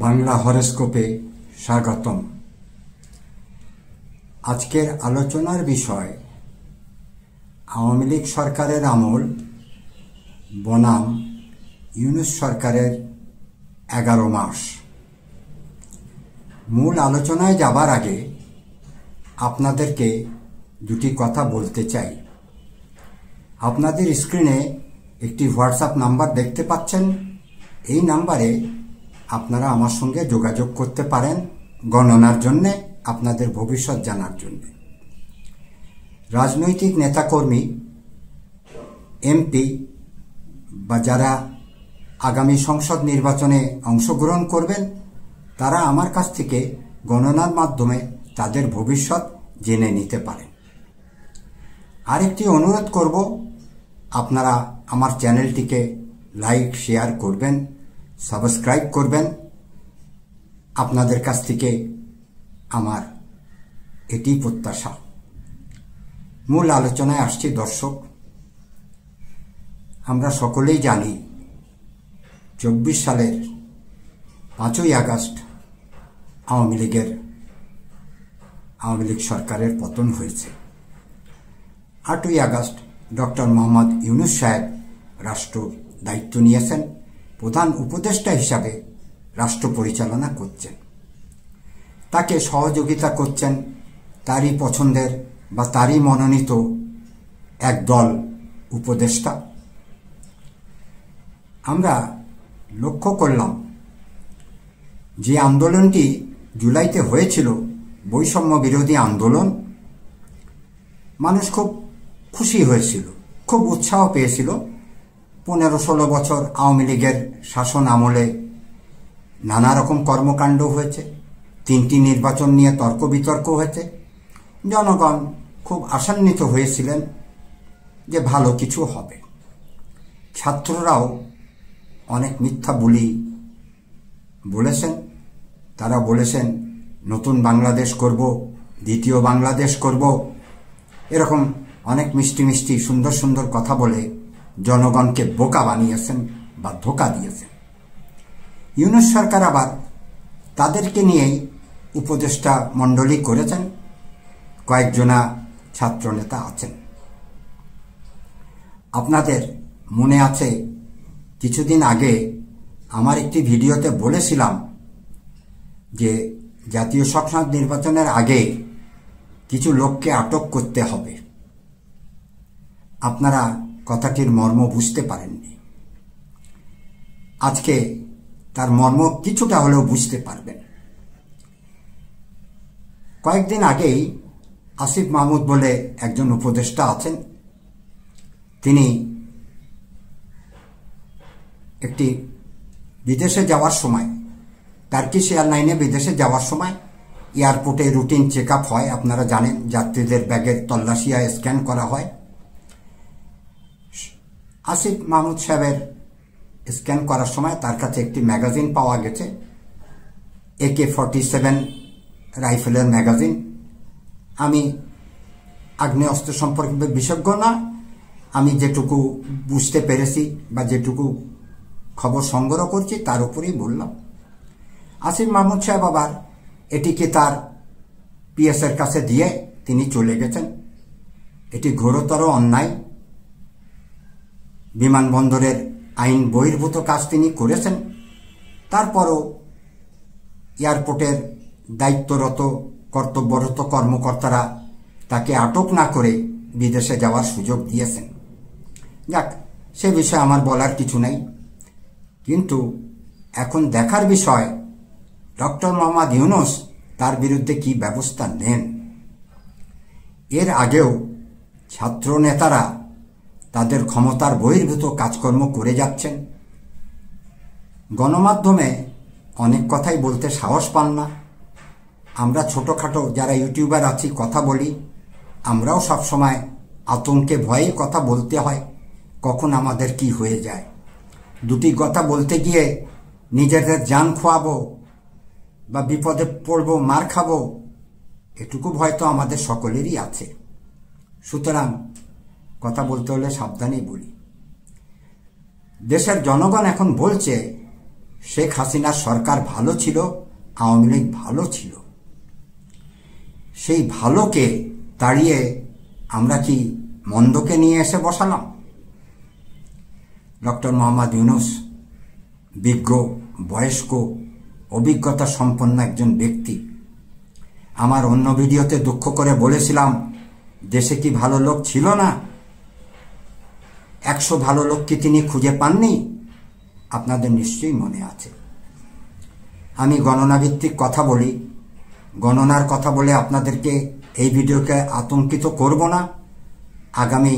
বাংলা হরোস্কোপে স্বাগতম। আজকের আলোচনার বিষয় আওয়ামী লীগ সরকারের আমল বনাম ইউনূস সরকারের 11 মাস। মূল আলোচনায় যাবার আগে আপনাদেরকে দুটি কথা বলতে চাই। আপনাদের স্ক্রিনে একটি হোয়াটসঅ্যাপ নাম্বার দেখতে পাচ্ছেন। এই নাম্বারে আপনারা আমার সঙ্গে যোগাযোগ করতে পারেন গণনার জন্যে, আপনাদের ভবিষ্যৎ জানার জন্য। রাজনৈতিক নেতাকর্মী, এমপি বা যারা আগামী সংসদ নির্বাচনে অংশগ্রহণ করবেন, তারা আমার কাছ থেকে গণনার মাধ্যমে তাদের ভবিষ্যৎ জেনে নিতে পারেন। আরেকটি অনুরোধ করব, আপনারা আমার চ্যানেলটিকে লাইক শেয়ার করবেন, সাবস্ক্রাইব করবেন। আপনাদের কাছ থেকে আমার এটি প্রত্যাশা। মূল আলোচনায় আসছি দর্শক। আমরা সকলেই জানি 24 সালের 5ই আগস্ট আওয়ামী লীগ সরকারের পতন হয়েছে। 8ই আগস্ট ডক্টর মোহাম্মদ ইউনূস সাহেব রাষ্ট্র দায়িত্ব নিয়েছেন, প্রধান উপদেষ্টা হিসাবে রাষ্ট্র পরিচালনা করছেন। তাকে সহযোগিতা করছেন তারই পছন্দের বা তারই মনোনীত একদল উপদেষ্টা। আমরা লক্ষ্য করলাম যে আন্দোলনটি জুলাইতে হয়েছিল, বৈষম্য বিরোধী আন্দোলন, মানুষ খুব খুশি হয়েছিল, খুব উৎসাহ পেয়েছিল। 15-16 বছর আওয়ামী লীগের শাসন আমলে নানা রকম কর্মকাণ্ড হয়েছে, 3টি নির্বাচন নিয়ে তর্ক বিতর্ক হয়েছে। জনগণ খুব আশান্বিত হয়েছিলেন যে ভালো কিছু হবে। ছাত্ররাও অনেক মিথ্যা বুলি বলেছেন। তারা বলেছেন নতুন বাংলাদেশ করব, দ্বিতীয় বাংলাদেশ করব, এরকম অনেক মিষ্টি মিষ্টি সুন্দর সুন্দর কথা বলে জনগণকে বোকা বানিয়েছেন বা ধোঁকা দিয়েছেন। ইউনূস সরকার আবার তাদেরকে নিয়েই উপদেষ্টা মণ্ডলী করেছেন, কয়েকজনা ছাত্রনেতা আছেন। আপনাদের মনে আছে কিছুদিন আগে আমার একটি ভিডিওতে বলেছিলাম যে জাতীয় সংসদ নির্বাচনের আগে কিছু লোককে আটক করতে হবে। আপনারা কথাটির মর্ম বুঝতে পারেননি। আজকে তার মর্ম কিছুটা হলেও বুঝতে পারবেন। কয়েকদিন আগেই আসিফ মাহমুদ বলে একজন উপদেষ্টা আছেন, তিনি একটি বিদেশে যাওয়ার সময়, টার্কিশ এয়ারলাইনে বিদেশে যাওয়ার সময় এয়ারপোর্টে রুটিন চেক আপ হয়, আপনারা জানেন, যাত্রীদের ব্যাগের তল্লাশিয়া স্ক্যান করা হয়। আসিফ মাহমুদ সাহেবের স্ক্যান করার সময় তার কাছে একটি ম্যাগাজিন পাওয়া গেছে, AK-47 রাইফেলের ম্যাগাজিন। আমি আগ্নেয়াস্ত্র সম্পর্কে বিশেষজ্ঞ না, আমি যেটুকু বুঝতে পেরেছি বা যেটুকু খবর সংগ্রহ করছি তার উপরেই বললাম। আসিফ মাহমুদ সাহেব আবার এটিকে তার পিএসের কাছে দিয়ে তিনি চলে গেছেন। এটি ঘোরতর অন্যায়। বিমানবন্দরের আইন বহির্ভূত কাজ তিনি করেছেন। তারপরও এয়ারপোর্টের দায়িত্বরত কর্তব্যরত কর্মকর্তারা তাকে আটক না করে বিদেশে যাওয়ার সুযোগ দিয়েছেন। যাক, সে বিষয়ে আমার বলার কিছু নেই। কিন্তু এখন দেখার বিষয় ডক্টর মোহাম্মদ ইউনূস তার বিরুদ্ধে কি ব্যবস্থা নেন। এর আগেও ছাত্র নেতারা তাদের ক্ষমতার বহির্ভূত কাজকর্ম করে যাচ্ছেন। গণমাধ্যমে অনেক কথাই বলতে সাহস পান না। আমরা ছোটোখাটো যারা ইউটিউবার আছি কথা বলি, আমরাও সবসময় আতঙ্কে ভয়ে কথা বলতে হয়, কখন আমাদের কি হয়ে যায়। দুটি কথা বলতে গিয়ে নিজেদের জান খোয়াবো বা বিপদে পড়বো, মার খাবো, এটুকু ভয় তো আমাদের সকলেরই আছে। সুতরাং কথা বলতে হলে সাবধানেই বলি। দেশের জনগণ এখন বলছে শেখ হাসিনার সরকার ভালো ছিল, আওয়ামী লীগ ভালো ছিল। সেই ভালোকে তাড়িয়ে আমরা কি মন্দকে নিয়ে এসে বসালাম? ডক্টর মোহাম্মদ ইউনূস বিজ্ঞ, বয়স্ক, অভিজ্ঞতা সম্পন্ন একজন ব্যক্তি। আমার অন্য ভিডিওতে দুঃখ করে বলেছিলাম, দেশে কি ভালো লোক ছিল না? 100 ভালো লোক কি তিনি খুঁজে পাননি? আপনাদের নিশ্চয়ই মনে আছে। আমি গণনা ভিত্তিক কথা বলি, গণনার কথা বলে আপনাদেরকে এই ভিডিওকে আতঙ্কিত করব না। আগামী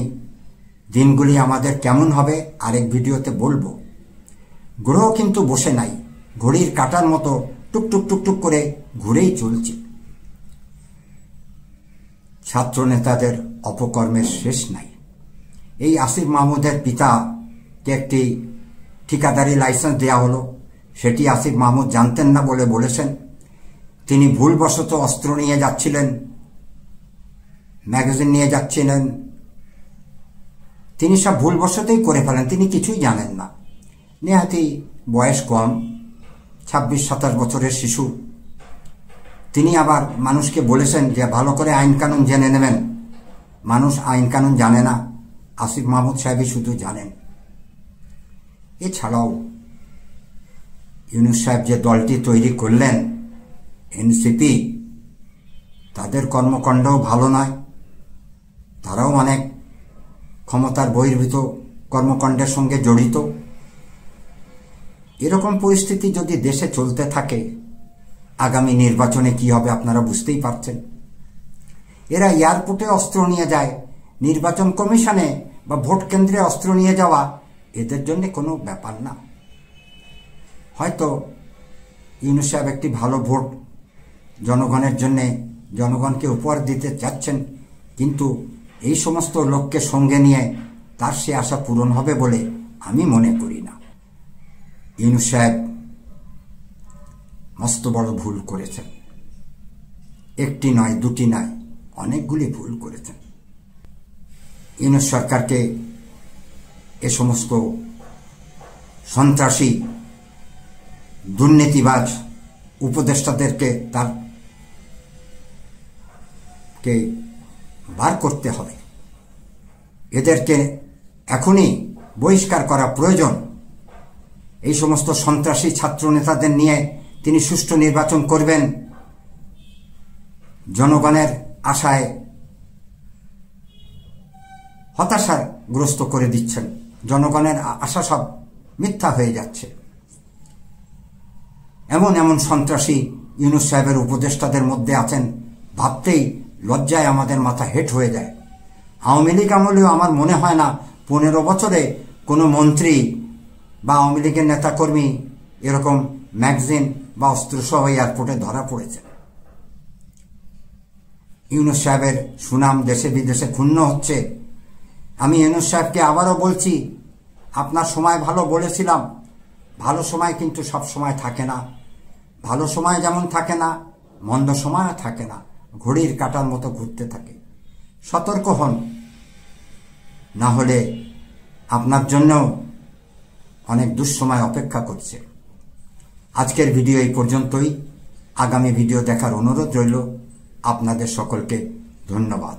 দিনগুলি আমাদের কেমন হবে আরেক ভিডিওতে বলবো। গ্রহ কিন্তু বসে নাই, ঘড়ির কাঁটার মতো টুকটুক টুকটুক করে ঘুরেই চলছে। ছাত্র নেতাদের অপকর্মের শেষ নাই। এই আসিফ মাহমুদের পিতাকে একটি ঠিকাদারি লাইসেন্স দেওয়া হলো, সেটি আসিফ মাহমুদ জানতেন না বলে বলেছেন। তিনি ভুলবশত অস্ত্র নিয়ে যাচ্ছিলেন, ম্যাগাজিন নিয়ে যাচ্ছিলেন, তিনি সব ভুলবশতই করে ফেলেন, তিনি কিছুই জানেন না। নেহাতি বয়স কম, 26-27 বছরের শিশু। তিনি আবার মানুষকে বলেছেন যে ভালো করে আইন কানুন জেনে নেবেন। মানুষ আইন কানুন জানে না, আসিফ মাহমুদ সাহেবই শুধু জানেন। এছাড়াও ইউনূস সাহেব যে দলটি তৈরি করলেন এনসিপি, তাদের কর্মকাণ্ডও ভালো নয়। তারাও অনেক ক্ষমতার বহির্ভূত কর্মকাণ্ডের সঙ্গে জড়িত। এরকম পরিস্থিতি যদি দেশে চলতে থাকে, আগামী নির্বাচনে কি হবে আপনারা বুঝতেই পারছেন। এরা এয়ারপোর্টে অস্ত্র নিয়ে যায়, নির্বাচন কমিশনে বা ভোট কেন্দ্রে অস্ত্র নিয়ে যাওয়া এদের জন্য কোনো ব্যাপার না। হয়তো ইউনূস সাহেব একটি ভালো ভোট জনগণের জন্যে, জনগণকে উপহার দিতে চাচ্ছেন, কিন্তু এই সমস্ত লোককে সঙ্গে নিয়ে তার সে আশা পূরণ হবে বলে আমি মনে করি না। ইউনূস সাহেব মস্ত বড় ভুল করেছেন, একটি নয়, দুটি নয়, অনেকগুলি ভুল করেছেন। ইউনূস সরকারকে এ সমস্ত সন্ত্রাসী দুর্নীতিবাজ উপদেষ্টাদেরকে তারকে বার করতে হবে। এদেরকে এখনই বহিষ্কার করা প্রয়োজন। এই সমস্ত সন্ত্রাসী ছাত্র নেতাদের নিয়ে তিনি সুষ্ঠু নির্বাচন করবেন, জনগণের আশায় হতাশাগ্রস্ত করে দিচ্ছেন। জনগণের আশা সব মিথ্যা হয়ে যাচ্ছে। এমন এমন সন্ত্রাসী ইউনূস সাহেবের উপদেষ্টাদের মধ্যে আছেন, ভাবতেই লজ্জায় আমাদের মাথা হেঁট হয়ে যায়। আওয়ামী লীগ আমলেও আমার মনে হয় না 15 বছরে কোনো মন্ত্রী বা আওয়ামী লীগের নেতাকর্মী এরকম ম্যাগাজিন বা অস্ত্রসহ এয়ারপোর্টে ধরা পড়েছে। ইউনূস সাহেবের সুনাম দেশে বিদেশে ক্ষুণ্ণ হচ্ছে। আমি ইউনূস সাহেবকে আবারও বলছি, আপনার সময় ভালো বলেছিলাম, ভালো সময় কিন্তু সব সময় থাকে না। ভালো সময় যেমন থাকে না, মন্দ সময়ও থাকে না, ঘড়ির কাঁটার মতো ঘুরতে থাকে। সতর্ক হন, না হলে আপনার জন্য অনেক দুঃসময় অপেক্ষা করছে। আজকের ভিডিও এই পর্যন্তই। আগামী ভিডিও দেখার অনুরোধ রইল। আপনাদের সকলকে ধন্যবাদ।